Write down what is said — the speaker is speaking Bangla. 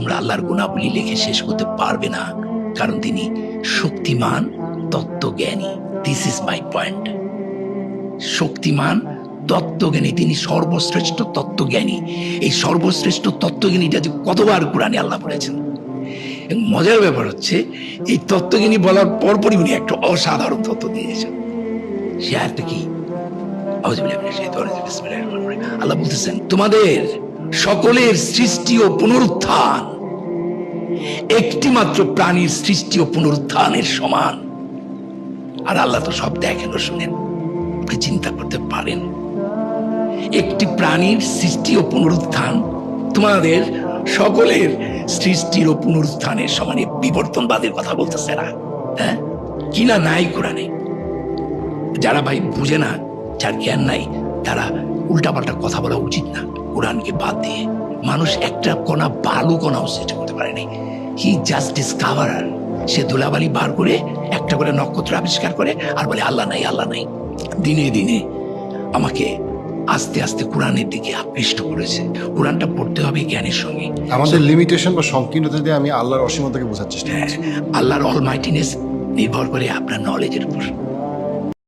তোমরা আল্লাহর গুণাবলী লিখে শেষ করতে পারবে না, কারণ তিনি শক্তিমান তত্ত্বজ্ঞানী। This is my point. শক্তিমান তত্ত্বজ্ঞানী, তিনি সর্বশ্রেষ্ঠ তত্ত্বজ্ঞানী। এই সর্বশ্রেষ্ঠ তত্ত্বজ্ঞানীটা যে কতবার কোরআনে আল্লাহ বলেছেন। এবং মজার ব্যাপার হচ্ছে, এই তত্ত্বজ্ঞানী বলার পরপরই উনি একটা অসাধারণ তত্ত্ব দিয়েছেন। সে আয়াতটা কি? আল্লাহ বলতেছেন, তোমাদের সকলের সৃষ্টি ও পুনরুত্থান একটি মাত্র প্রাণীর সৃষ্টি ও পুনরুত্থানের সমান। আর আল্লাহ তো সব দেখেন ও শুনেন, আপনি চিন্তা করতে পারেন একটি প্রাণীর সৃষ্টি ও পুনরুত্থান তোমাদের সকলের সৃষ্টির ও পুনরুত্থানের সমানে। বিবর্তনবাদের কথা বলতেছে না, হ্যাঁ কিনা নাই কোরআনে। যারা ভাই বুঝে না, যার জ্ঞান নাই, তারা উল্টাপাল্টা কথা বলা উচিত না কোরআনকে বাদ দিয়ে। মানুষ একটা কণা বালু কণাও সৃষ্টি করতে পারেনি। He just ডিসকভারার। সে ধুলাবালি বার করে একটা করে নক্ষত্র আবিষ্কার করে আর বলে আল্লাহ নাই, আল্লাহ নাই। দিনে দিনে আমাকে আস্তে আস্তে কোরআনের দিকে আকৃষ্ট করেছে। কোরআনটা পড়তে হবে জ্ঞানের সঙ্গে। আমাদের লিমিটেশন বা সংকীর্ণতা দিয়ে আমি আল্লাহর অসীমতাকে বোঝার চেষ্টা করছি। আল্লাহর অলমাইটিনেস নির্ভর করে আপনার নলেজের উপর।